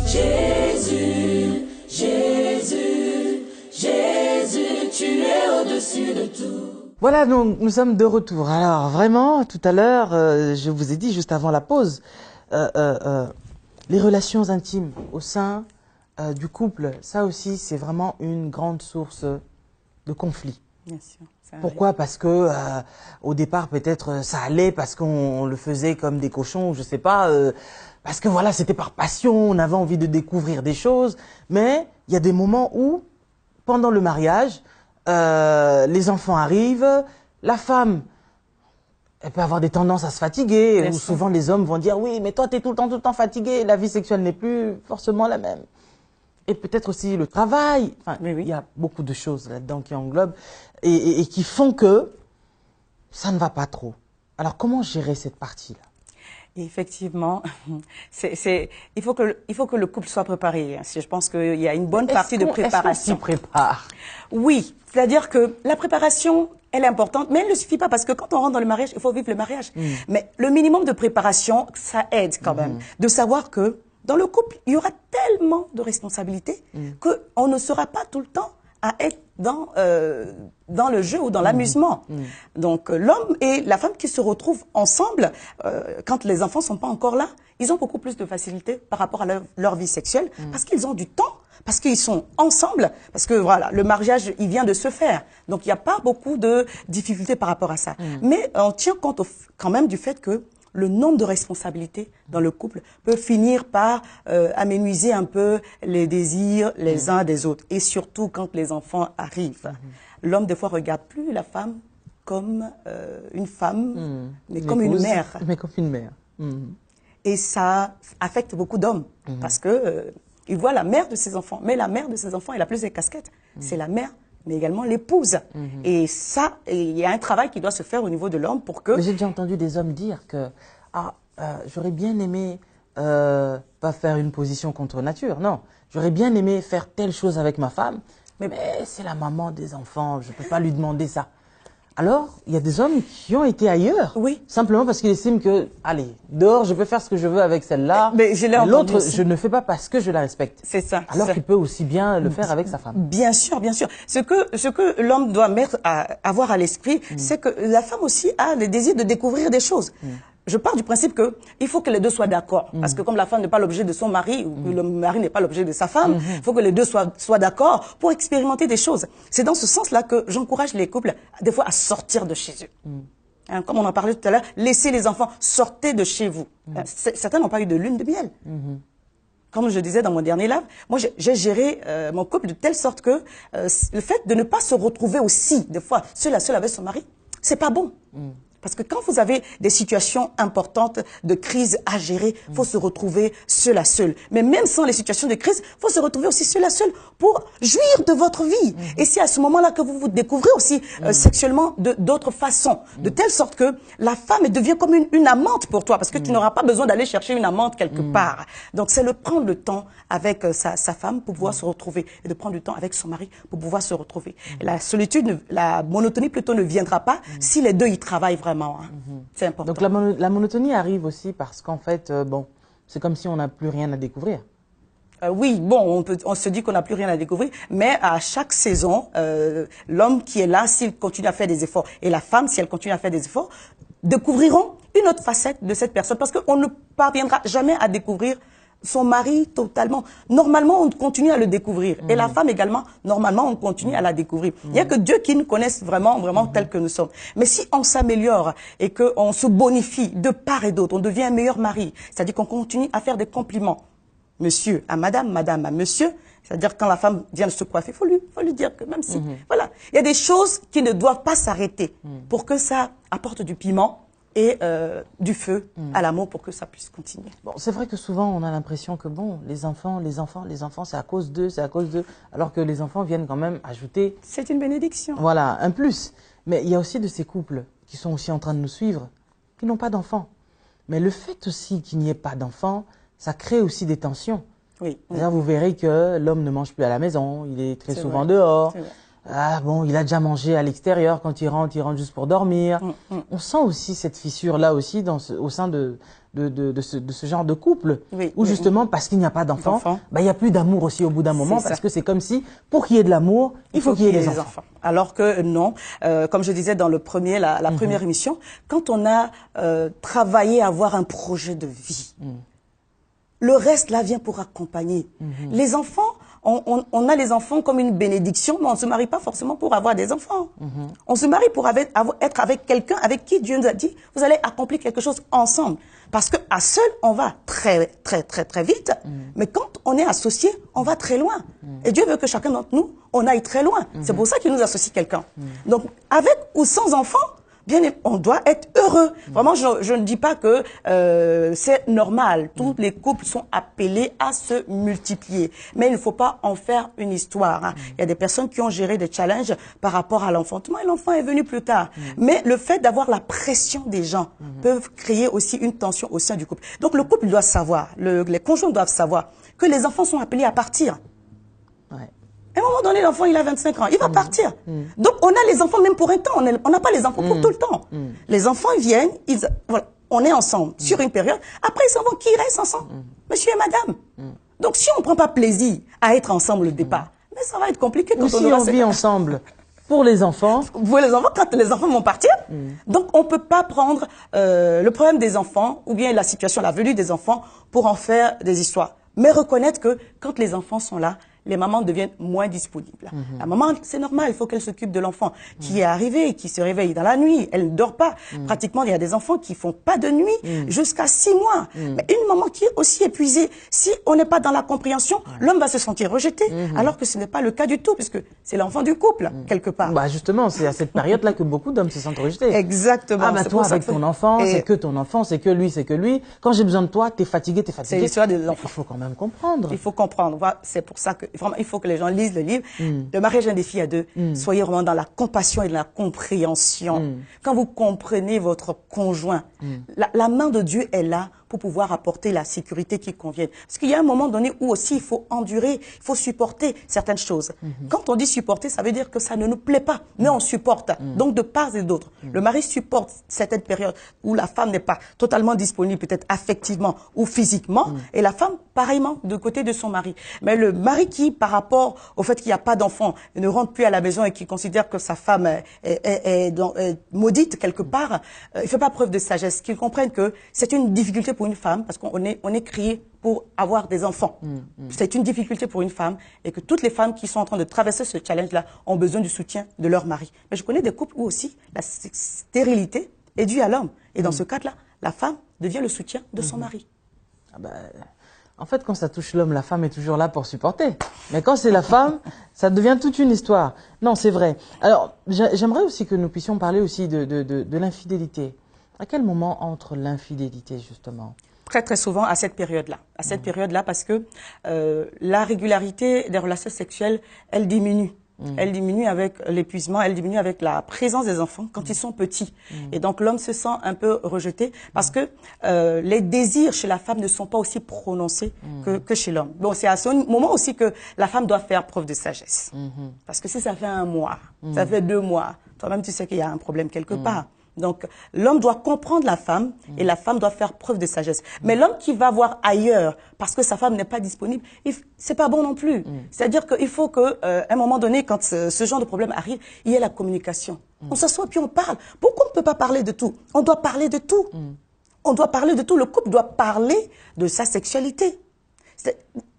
Jésus, Jésus, Jésus, tu es au-dessus de tout. Voilà, nous sommes de retour. Alors vraiment, tout à l'heure, je vous ai dit juste avant la pause, les relations intimes au sein du couple, ça aussi, c'est vraiment une grande source de conflit. Bien sûr. Pourquoi? Parce que au départ, peut-être ça allait parce qu'on le faisait comme des cochons, je sais pas. Parce que voilà, c'était par passion, on avait envie de découvrir des choses. Mais il y a des moments où, pendant le mariage, les enfants arrivent, la femme, elle peut avoir des tendances à se fatiguer, ou souvent les hommes vont dire « Oui, mais toi, tu es tout le temps fatigué, la vie sexuelle n'est plus forcément la même. » Et peut-être aussi le travail, enfin, il y a beaucoup de choses là-dedans qui englobent et qui font que ça ne va pas trop. Alors, comment gérer cette partie-là? Effectivement, il faut que le couple soit préparé. Je pense qu'il y a une bonne partie de préparation. Est-ce qu'on s'y prépare? Oui, c'est-à-dire que la préparation, elle est importante, mais elle ne suffit pas parce que quand on rentre dans le mariage, il faut vivre le mariage. Mais le minimum de préparation, ça aide quand même. De savoir que dans le couple, il y aura tellement de responsabilités qu'on ne sera pas tout le temps à être dans le jeu ou dans l'amusement. Donc l'homme et la femme qui se retrouvent ensemble, quand les enfants sont pas encore là, ils ont beaucoup plus de facilité par rapport à leur vie sexuelle parce qu'ils ont du temps, parce qu'ils sont ensemble, parce que voilà, le mariage, il vient de se faire. Donc il n'y a pas beaucoup de difficultés par rapport à ça. Mais on tient compte quand même du fait que le nombre de responsabilités dans le couple peut finir par amenuiser un peu les désirs les uns des autres. Et surtout quand les enfants arrivent. L'homme, des fois, regarde plus la femme comme une femme, mais comme une mère. Mais comme une mère. Et ça affecte beaucoup d'hommes parce que il voit la mère de ses enfants. Mais la mère de ses enfants, elle a plus de casquettes. C'est la mère, mais également l'épouse. Et ça, il y a un travail qui doit se faire au niveau de l'homme pour que... J'ai déjà entendu des hommes dire que j'aurais bien aimé pas faire une position contre nature, non. J'aurais bien aimé faire telle chose avec ma femme, mais c'est la maman des enfants, je ne peux pas lui demander ça. Alors, il y a des hommes qui ont été ailleurs, simplement parce qu'ils estiment que, allez, dehors, je peux faire ce que je veux avec celle-là, mais l'autre, je ne fais pas parce que je la respecte. C'est ça. Alors qu'il peut aussi bien le faire avec sa femme. Bien sûr, bien sûr. Ce que l'homme doit avoir à l'esprit, c'est que la femme aussi a le désir de découvrir des choses. Je pars du principe que il faut que les deux soient d'accord. Parce que comme la femme n'est pas l'objet de son mari, ou que le mari n'est pas l'objet de sa femme, il faut que les deux soient d'accord pour expérimenter des choses. C'est dans ce sens-là que j'encourage les couples, des fois, à sortir de chez eux. Hein, comme on en parlait tout à l'heure, laissez les enfants, sortez de chez vous. Certains n'ont pas eu de lune de miel. Comme je disais dans mon dernier live, moi j'ai géré mon couple de telle sorte que le fait de ne pas se retrouver aussi, des fois, seul à seul avec son mari, c'est pas bon. Parce que quand vous avez des situations importantes de crise à gérer, faut se retrouver seul à seul. Mais même sans les situations de crise, faut se retrouver aussi seul à seul pour jouir de votre vie. Et c'est à ce moment-là que vous vous découvrez aussi sexuellement d'autres façons. De telle sorte que la femme devient comme une amante pour toi. Parce que tu n'auras pas besoin d'aller chercher une amante quelque part. Donc c'est prendre le temps avec sa femme pour pouvoir se retrouver. Et de prendre du temps avec son mari pour pouvoir se retrouver. Et la solitude, la monotonie plutôt ne viendra pas si les deux y travaillent vraiment. C'est important. Donc la monotonie arrive aussi parce qu'en fait, bon, c'est comme si on n'a plus rien à découvrir. Oui, bon, on se dit qu'on n'a plus rien à découvrir, mais à chaque saison, l'homme qui est là, s'il continue à faire des efforts, et la femme, si elle continue à faire des efforts, découvriront une autre facette de cette personne, parce qu'on ne parviendra jamais à découvrir son mari totalement. Normalement, on continue à le découvrir. Et la femme également, normalement, on continue à la découvrir. Il n'y a que Dieu qui nous connaisse vraiment tels que nous sommes. Mais si on s'améliore et qu'on se bonifie de part et d'autre, on devient un meilleur mari. C'est-à-dire qu'on continue à faire des compliments. Monsieur à madame, madame à monsieur. C'est-à-dire quand la femme vient de se coiffer, faut lui dire que même si... Voilà. Il y a des choses qui ne doivent pas s'arrêter pour que ça apporte du piment et du feu à l'amour pour que ça puisse continuer. Bon, c'est vrai que souvent on a l'impression que bon, les enfants, c'est à cause d'eux, alors que les enfants viennent quand même ajouter... C'est une bénédiction. Voilà, un plus. Mais il y a aussi de ces couples qui sont aussi en train de nous suivre, qui n'ont pas d'enfants. Mais le fait aussi qu'il n'y ait pas d'enfants, ça crée aussi des tensions. Oui. Là, vous verrez que l'homme ne mange plus à la maison, il est très souvent dehors. Ah bon, il a déjà mangé à l'extérieur, quand il rentre juste pour dormir. On sent aussi cette fissure-là aussi au sein de ce genre de couple, où justement, parce qu'il n'y a pas d'enfants, il n'y a plus d'amour aussi au bout d'un moment, parce que c'est comme si, pour qu'il y ait de l'amour, il faut qu'il y ait des enfants. Alors que non, comme je disais dans la première émission, quand on a travaillé à avoir un projet de vie, le reste là vient pour accompagner. Les enfants, on a les enfants comme une bénédiction, mais on ne se marie pas forcément pour avoir des enfants. On se marie pour être avec quelqu'un avec qui Dieu nous a dit, vous allez accomplir quelque chose ensemble. Parce qu'à seul, on va très, très, très, très vite. Mais quand on est associé, on va très loin. Et Dieu veut que chacun d'entre nous, on aille très loin. C'est pour ça qu'il nous associe quelqu'un. Donc, avec ou sans enfants, bien, on doit être heureux. Vraiment, je ne dis pas que c'est normal. Tous les couples sont appelés à se multiplier. Mais il ne faut pas en faire une histoire. Il y a des personnes qui ont géré des challenges par rapport à l'enfantement et l'enfant est venu plus tard. Mais le fait d'avoir la pression des gens peut créer aussi une tension au sein du couple. Donc le couple doit savoir, les conjoints doivent savoir que les enfants sont appelés à partir. À un moment donné, l'enfant, il a 25 ans. Il va partir. Donc, on a les enfants même pour un temps. On n'a pas les enfants pour tout le temps. Les enfants viennent, voilà, on est ensemble sur une période. Après, ils s'en vont, qui reste ensemble? Monsieur et madame. Donc, si on ne prend pas plaisir à être ensemble au départ, mais ça va être compliqué. Quand on vit ensemble pour les enfants. Pour les enfants, quand les enfants vont partir. Donc, on ne peut pas prendre le problème des enfants ou bien la situation, la venue des enfants pour en faire des histoires. Mais reconnaître que quand les enfants sont là, les mamans deviennent moins disponibles. La maman, c'est normal, il faut qu'elle s'occupe de l'enfant qui est arrivé, qui se réveille dans la nuit, elle ne dort pas. Pratiquement, il y a des enfants qui font pas de nuit jusqu'à 6 mois. Mais une maman qui est aussi épuisée, si on n'est pas dans la compréhension, l'homme va se sentir rejeté, alors que ce n'est pas le cas du tout, puisque c'est l'enfant du couple, quelque part. Bah justement, c'est à cette période-là que beaucoup d'hommes se sentent rejetés. Exactement. Ah bah toi, avec ton enfant, c'est que ton enfant, c'est que lui, c'est que lui. Quand j'ai besoin de toi, t'es fatigué, t'es fatigué. C'est l'histoire des enfants. Il faut quand même comprendre. Il faut comprendre. Voilà, c'est pour ça que vraiment, il faut que les gens lisent le livre. Le mariage est un défi à deux. Soyez vraiment dans la compassion et dans la compréhension. Quand vous comprenez votre conjoint, la main de Dieu est là pour pouvoir apporter la sécurité qui convient. Parce qu'il y a un moment donné où aussi il faut endurer, il faut supporter certaines choses. Quand on dit supporter, ça veut dire que ça ne nous plaît pas, mais on supporte. Donc de part et d'autre. Le mari supporte certaines périodes où la femme n'est pas totalement disponible, peut-être affectivement ou physiquement, et la femme, pareillement, de côté de son mari. Mais le mari qui, par rapport au fait qu'il n'y a pas d'enfant, ne rentre plus à la maison et qui considère que sa femme est maudite quelque part, il ne fait pas preuve de sagesse, qu'il comprenne que c'est une difficulté pour une femme, parce qu'on est créé pour avoir des enfants. C'est une difficulté pour une femme, et que toutes les femmes qui sont en train de traverser ce challenge-là ont besoin du soutien de leur mari. Mais je connais des couples où aussi la stérilité est due à l'homme. Et dans ce cadre-là, la femme devient le soutien de son mari. Ah bah, en fait, quand ça touche l'homme, la femme est toujours là pour supporter. Mais quand c'est la femme, ça devient toute une histoire. Non, c'est vrai. Alors, j'aimerais aussi que nous puissions parler aussi de l'infidélité. À quel moment entre l'infidélité, justement? Très, très souvent à cette période-là. À cette période-là, parce que la régularité des relations sexuelles, elle diminue. Elle diminue avec l'épuisement, elle diminue avec la présence des enfants quand ils sont petits. Et donc l'homme se sent un peu rejeté parce que les désirs chez la femme ne sont pas aussi prononcés que chez l'homme. Bon, c'est à ce moment aussi que la femme doit faire preuve de sagesse. Parce que si ça fait 1 mois, ça fait 2 mois, toi-même tu sais qu'il y a un problème quelque part. Donc, l'homme doit comprendre la femme et la femme doit faire preuve de sagesse. Mais l'homme qui va voir ailleurs parce que sa femme n'est pas disponible, c'est pas bon non plus. C'est-à-dire qu'il faut qu'à un moment donné, quand ce genre de problème arrive, il y ait la communication. On s'assoit puis on parle. Pourquoi on ne peut pas parler de tout? On doit parler de tout. On doit parler de tout. Le couple doit parler de sa sexualité.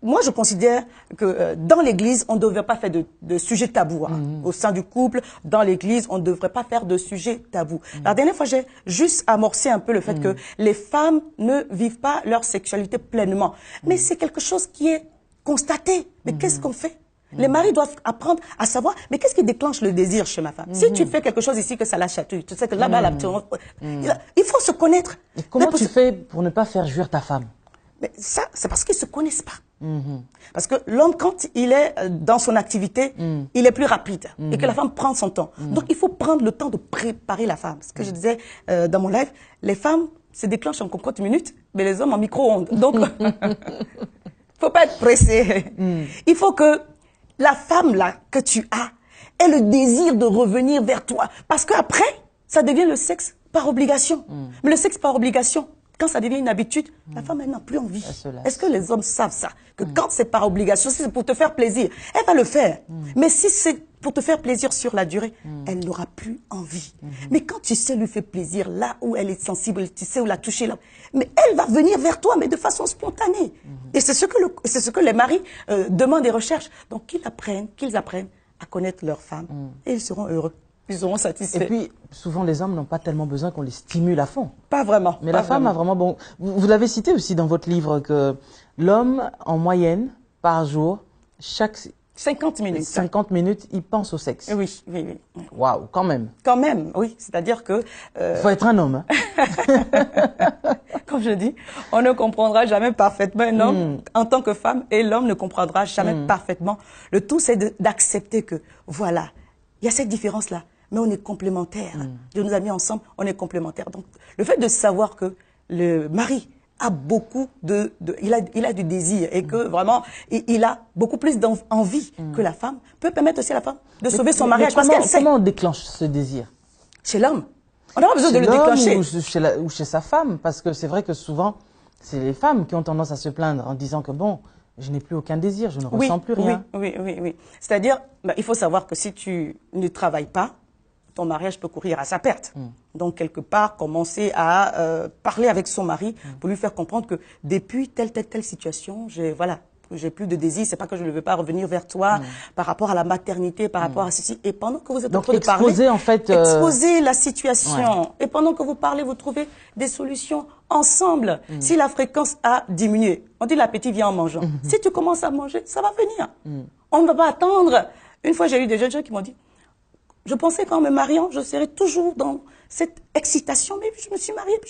Moi, je considère que dans l'Église, on ne devrait pas faire de sujets tabous. Au sein du couple, dans l'Église, on ne devrait pas faire de sujets tabous. La dernière fois, j'ai juste amorcé un peu le fait que les femmes ne vivent pas leur sexualité pleinement. Mais c'est quelque chose qui est constaté. Mais qu'est-ce qu'on fait? Les maris doivent apprendre à savoir, mais qu'est-ce qui déclenche le désir chez ma femme? Si tu fais quelque chose ici que ça la chatouille, tu sais que là-bas, il faut se connaître. Et comment tu fais pour ne pas faire jouir ta femme? Mais ça, c'est parce qu'ils ne se connaissent pas. Parce que l'homme, quand il est dans son activité, il est plus rapide et que la femme prend son temps. Donc, il faut prendre le temps de préparer la femme. Ce que je disais dans mon live, les femmes se déclenchent en 50 minutes, mais les hommes en micro-ondes. Donc, faut pas être pressé. Il faut que la femme là que tu as ait le désir de revenir vers toi. Parce qu'après, ça devient le sexe par obligation. Mais le sexe par obligation, quand ça devient une habitude, la femme, elle n'a plus envie. Est-ce que les hommes savent ça? Que quand c'est par obligation, si c'est pour te faire plaisir, elle va le faire. Mais si c'est pour te faire plaisir sur la durée, elle n'aura plus envie. Mais quand tu sais lui faire plaisir, là où elle est sensible, tu sais où la toucher, là, mais elle va venir vers toi, mais de façon spontanée. Et c'est ce que les maris demandent et recherchent. Donc qu'ils apprennent à connaître leur femme. Et ils seront heureux. Ils seront satisfaits. Et puis, souvent, les hommes n'ont pas tellement besoin qu'on les stimule à fond. Pas vraiment. Mais la femme a vraiment... Bon, vous l'avez cité aussi dans votre livre que l'homme, en moyenne, par jour, chaque... 50 minutes. 50 minutes, il pense au sexe. Oui. Waouh, quand même. Quand même, oui. C'est-à-dire que... faut être un homme. Hein. Comme je dis, on ne comprendra jamais parfaitement un homme en tant que femme et l'homme ne comprendra jamais parfaitement. Le tout, c'est d'accepter que, voilà, il y a cette différence-là, mais on est complémentaires. Dieu nous a mis ensemble, on est complémentaires. Donc, le fait de savoir que le mari a beaucoup il a du désir et que vraiment, il a beaucoup plus d'envie que la femme, peut permettre aussi à la femme de sauver son mariage. Parce qu'elle sait. Comment on déclenche ce désir? Chez l'homme. On n'a pas besoin de le déclencher. Ou chez sa femme, parce que c'est vrai que souvent, c'est les femmes qui ont tendance à se plaindre en disant que bon, je n'ai plus aucun désir, je ne ressens plus rien. Oui. C'est-à-dire, il faut savoir que si tu ne travailles pas, ton mariage peut courir à sa perte. Donc, quelque part, commencer à parler avec son mari pour lui faire comprendre que depuis telle situation, j'ai plus de désir, c'est pas que je ne veux pas revenir vers toi par rapport à la maternité, par rapport à ceci. Et pendant que vous êtes en train de parler, en fait, exposer la situation. Et pendant que vous parlez, vous trouvez des solutions ensemble. Si la fréquence a diminué, on dit l'appétit vient en mangeant. Si tu commences à manger, ça va venir. On ne va pas attendre. Une fois, j'ai eu des jeunes gens qui m'ont dit, je pensais qu'en me mariant, je serais toujours dans cette excitation, mais je me suis mariée.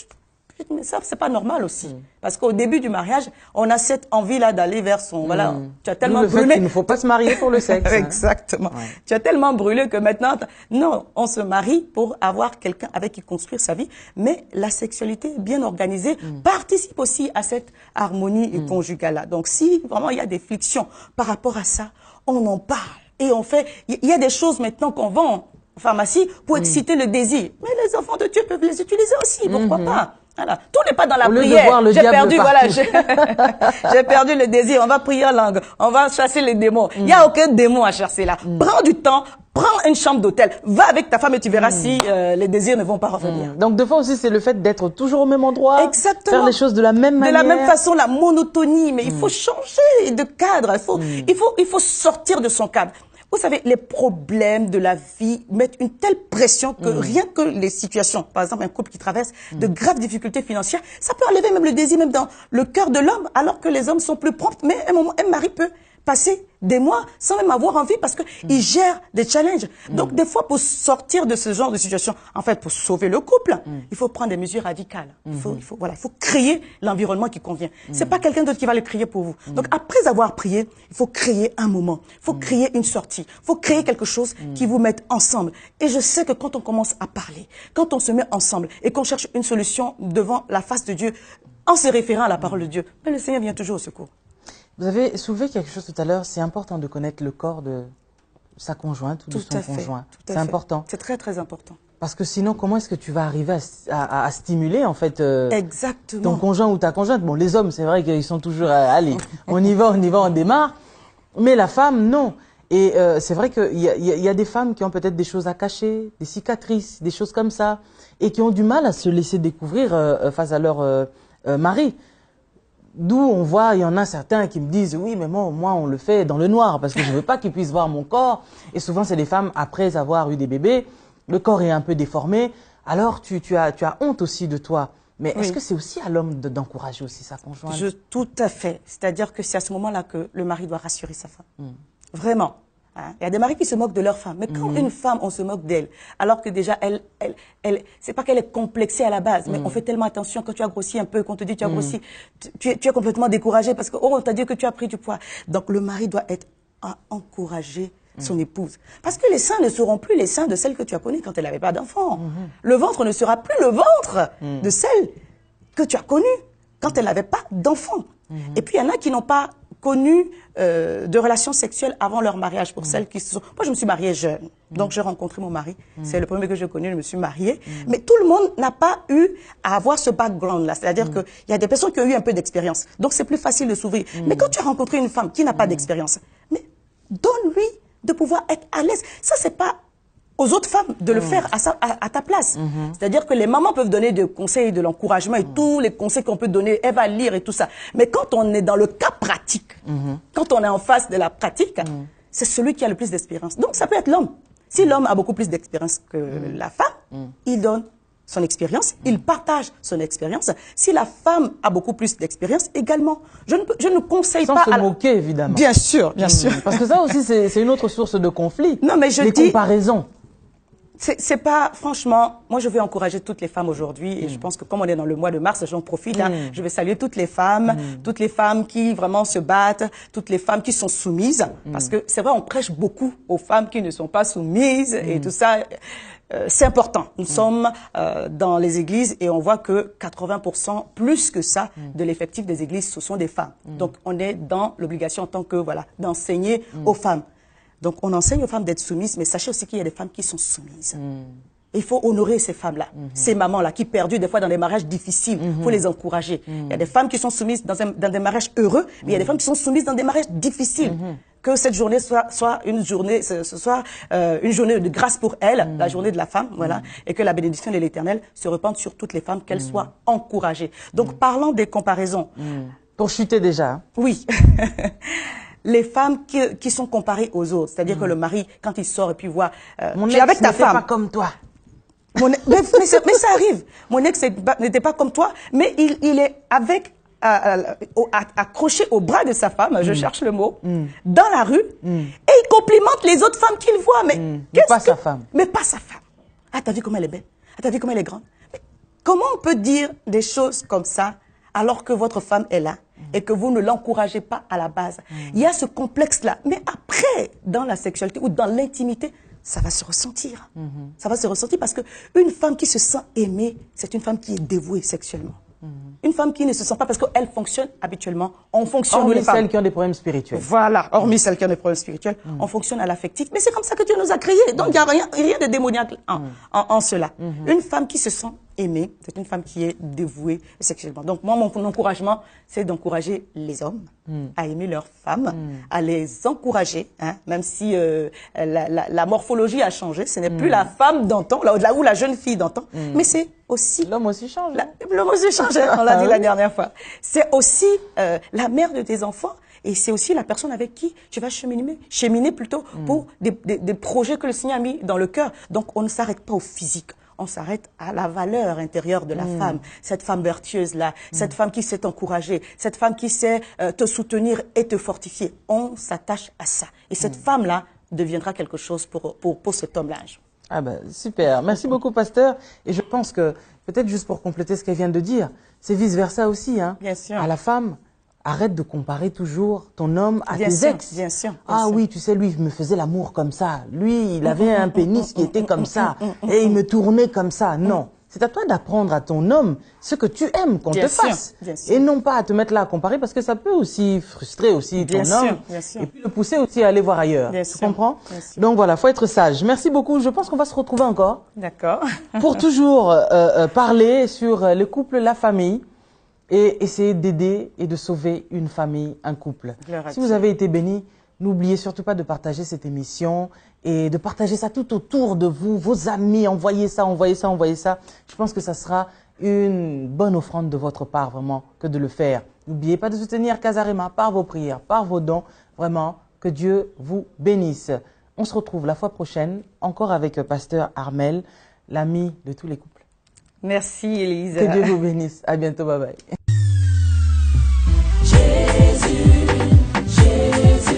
Mais ça, c'est pas normal aussi. Parce qu'au début du mariage, on a cette envie-là d'aller vers son... Voilà, tu as tellement brûlé... Il ne faut pas se marier pour le sexe. Exactement. Tu as tellement brûlé que maintenant... Non, on se marie pour avoir quelqu'un avec qui construire sa vie. Mais la sexualité bien organisée participe aussi à cette harmonie conjugale-là. Donc, si vraiment il y a des frictions par rapport à ça, on en parle. Et on fait... Il y a des choses maintenant qu'on vend en pharmacie pour exciter le désir. Mais les enfants de Dieu peuvent les utiliser aussi. Pourquoi pas? Voilà. Tout n'est pas dans la prière. J'ai perdu, voilà, j'ai perdu le désir. On va prier en langue. On va chasser les démons. Il n'y a aucun démon à chasser là. Prends du temps. Prends une chambre d'hôtel. Va avec ta femme et tu verras si les désirs ne vont pas revenir. Donc, de fois aussi, c'est le fait d'être toujours au même endroit. Exactement. Faire les choses de la même manière. De la même façon, la monotonie. Mais il faut changer de cadre. Il faut sortir de son cadre. Vous savez, les problèmes de la vie mettent une telle pression que rien que les situations, par exemple un couple qui traverse de graves difficultés financières, ça peut enlever même le désir, même dans le cœur de l'homme, alors que les hommes sont plus prompts. Mais à un moment, un mari peut passer des mois sans même avoir envie parce qu'il gère des challenges. Donc, des fois, pour sortir de ce genre de situation, en fait, pour sauver le couple, il faut prendre des mesures radicales. Il faut créer l'environnement qui convient. C'est pas quelqu'un d'autre qui va le créer pour vous. Donc, après avoir prié, il faut créer un moment. Il faut créer une sortie. Il faut créer quelque chose qui vous mette ensemble. Et je sais que quand on commence à parler, quand on se met ensemble et qu'on cherche une solution devant la face de Dieu, en se référant à la parole de Dieu, mais le Seigneur vient toujours au secours. Vous avez soulevé quelque chose tout à l'heure, c'est important de connaître le corps de sa conjointe ou de son conjoint. C'est important. C'est très, très important. Parce que sinon, comment est-ce que tu vas arriver à stimuler, en fait, exactement, ton conjoint ou ta conjointe? Bon, les hommes, c'est vrai qu'ils sont toujours, allez, on y va, on démarre. Mais la femme, non. Et c'est vrai qu'il y a des femmes qui ont peut-être des choses à cacher, des cicatrices, des choses comme ça, et qui ont du mal à se laisser découvrir face à leur mari. D'où on voit, il y en a certains qui me disent, oui, mais moi, on le fait dans le noir, parce que je veux pas qu'ils puissent voir mon corps. Et souvent, c'est des femmes, après avoir eu des bébés, le corps est un peu déformé. Alors, tu as honte aussi de toi. Mais est-ce que c'est aussi à l'homme d'encourager aussi sa conjointe? Tout à fait. C'est-à-dire que c'est à ce moment-là que le mari doit rassurer sa femme. Vraiment. Hein? Il y a des maris qui se moquent de leur femme. Mais quand une femme, on se moque d'elle, alors que déjà, elle c'est pas qu'elle est complexée à la base, mais on fait tellement attention quand tu as grossi un peu, qu'on te dit tu as grossi, tu es complètement découragé parce que, oh, on t'a dit que tu as pris du poids. Donc, le mari doit être à encourager son épouse. Parce que les seins ne seront plus les seins de celle que tu as connue quand elle n'avait pas d'enfant. Le ventre ne sera plus le ventre de celle que tu as connue quand elle n'avait pas d'enfant. Et puis, il y en a qui n'ont pas connu de relations sexuelles avant leur mariage. Pour celles qui se sont... Moi, je me suis mariée jeune. Donc, j'ai rencontré mon mari. C'est le premier que je connais, je me suis mariée. Mais tout le monde n'a pas eu à avoir ce background-là. C'est-à-dire qu'il y a des personnes qui ont eu un peu d'expérience. Donc, c'est plus facile de s'ouvrir. Mais quand tu as rencontré une femme qui n'a pas d'expérience, mais donne-lui de pouvoir être à l'aise. Ça, c'est pas aux autres femmes de le faire à ta place. C'est-à-dire que les mamans peuvent donner des conseils, de l'encouragement et tous les conseils qu'on peut donner, elle va lire et tout ça. Mais quand on est dans le cas pratique, quand on est en face de la pratique, c'est celui qui a le plus d'expérience. Donc, ça peut être l'homme. Si l'homme a beaucoup plus d'expérience que la femme, il donne son expérience, il partage son expérience. Si la femme a beaucoup plus d'expérience, également, je ne conseille pas... Sans se moquer, évidemment. Bien sûr, bien sûr. Parce que ça aussi, c'est une autre source de conflit. Non, mais je dis... Les comparaisons. C'est pas, franchement, moi je veux encourager toutes les femmes aujourd'hui et je pense que comme on est dans le mois de mars, j'en profite, hein, je vais saluer toutes les femmes qui vraiment se battent, toutes les femmes qui sont soumises, parce que c'est vrai, on prêche beaucoup aux femmes qui ne sont pas soumises et tout ça. C'est important. Nous sommes dans les églises et on voit que 80%, plus que ça, de l'effectif des églises, ce sont des femmes. Donc on est dans l'obligation en tant que, voilà, d'enseigner aux femmes. Donc, on enseigne aux femmes d'être soumises, mais sachez aussi qu'il y a des femmes qui sont soumises. Il faut honorer ces femmes-là, ces mamans-là, qui perduent des fois dans des mariages difficiles. Il faut les encourager. Il y a des femmes qui sont soumises dans des mariages heureux, mais il y a des femmes qui sont soumises dans des mariages difficiles. Que cette journée soit une journée de grâce pour elles, la journée de la femme, voilà, et que la bénédiction de l'Éternel se répande sur toutes les femmes, qu'elles soient encouragées. Donc, parlant des comparaisons. Pour chuter déjà. Oui. Les femmes qui sont comparées aux autres. C'est-à-dire que le mari, quand il sort et puis voit... Mon ex n'était pas comme toi. Mais ça arrive. Mon ex n'était pas comme toi, mais il est avec... accroché au bras de sa femme, je cherche le mot, dans la rue, et il complimente les autres femmes qu'il voit. Mais pas sa femme. Mais pas sa femme. Ah, t'as vu comment elle est belle? Ah, t'as vu comment elle est grande? Mais comment on peut dire des choses comme ça alors que votre femme est là et que vous ne l'encouragez pas à la base? Il y a ce complexe-là. Mais après, dans la sexualité ou dans l'intimité, ça va se ressentir. Ça va se ressentir parce que une femme qui se sent aimée, c'est une femme qui est dévouée sexuellement. Une femme qui ne se sent pas, parce qu'elle fonctionne habituellement, on fonctionne hormis celles qui ont des problèmes spirituels. Voilà, hormis celles qui ont des problèmes spirituels, on fonctionne à l'affectif. Mais c'est comme ça que Dieu nous a créés. Donc il n'y a rien de démoniaque en cela. Une femme qui se sent aimée, c'est une femme qui est dévouée sexuellement. Donc moi, mon encouragement, c'est d'encourager les hommes à aimer leurs femmes, à les encourager, hein, même si la morphologie a changé. Ce n'est plus la femme d'antan, là où la jeune fille d'antan, mais c'est aussi... L'homme aussi change. L'homme aussi change, on l'a dit la dernière fois. C'est aussi la mère de tes enfants. Et c'est aussi la personne avec qui tu vas cheminer plutôt pour des projets que le Seigneur a mis dans le cœur. Donc, on ne s'arrête pas au physique. On s'arrête à la valeur intérieure de la femme. Cette femme vertueuse-là, cette femme qui sait t'encourager, cette femme qui sait te soutenir et te fortifier. On s'attache à ça. Et cette femme-là deviendra quelque chose pour cet homme-là. Ah ben, super. Merci beaucoup, pasteur. Et je pense que, peut-être juste pour compléter ce qu'elle vient de dire, c'est vice-versa aussi, hein. Bien sûr. À la femme, arrête de comparer toujours ton homme à tes ex. Bien sûr. Ah oui, tu sais, lui, il me faisait l'amour comme ça. Lui, il avait un pénis qui était comme ça. Et il me tournait comme ça. Non. C'est à toi d'apprendre à ton homme ce que tu aimes qu'on te fasse. Et non pas à te mettre là à comparer parce que ça peut aussi frustrer aussi ton homme. Et puis le pousser aussi à aller voir ailleurs. Tu comprends? Donc voilà, faut être sage. Merci beaucoup. Je pense qu'on va se retrouver encore. D'accord. Pour toujours parler sur le couple, la famille et essayer d'aider et de sauver une famille, un couple. Si vous avez été bénis, n'oubliez surtout pas de partager cette émission et de partager ça tout autour de vous, vos amis, envoyez ça, envoyez ça, envoyez ça. Je pense que ça sera une bonne offrande de votre part, vraiment, que de le faire. N'oubliez pas de soutenir Casarema par vos prières, par vos dons. Vraiment, que Dieu vous bénisse. On se retrouve la fois prochaine, encore avec Pasteur Armel, l'ami de tous les couples. Merci, Élise. Que Dieu vous bénisse. À bientôt, bye bye. Jésus, Jésus,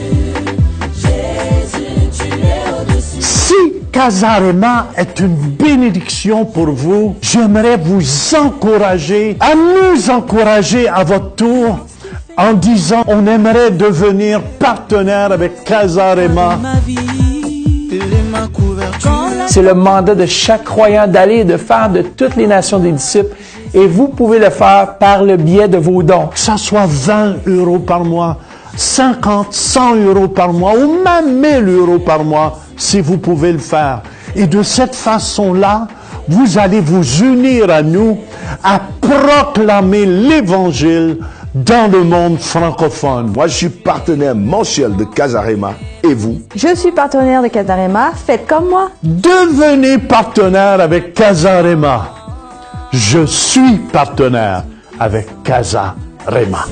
Jésus, Casarema est une bénédiction pour vous. J'aimerais vous encourager, à nous encourager à votre tour, en disant on aimerait devenir partenaire avec Casarema. C'est le mandat de chaque croyant d'aller et de faire de toutes les nations des disciples. Et vous pouvez le faire par le biais de vos dons. Que ça soit 20 € par mois, 50, 100 € par mois, ou même 1000 € par mois, si vous pouvez le faire. Et de cette façon-là, vous allez vous unir à nous à proclamer l'Évangile dans le monde francophone. Moi, je suis partenaire mensuel de Casarema. Et vous? Je suis partenaire de Casarema. Faites comme moi. Devenez partenaire avec Casarema. Je suis partenaire avec Casarema.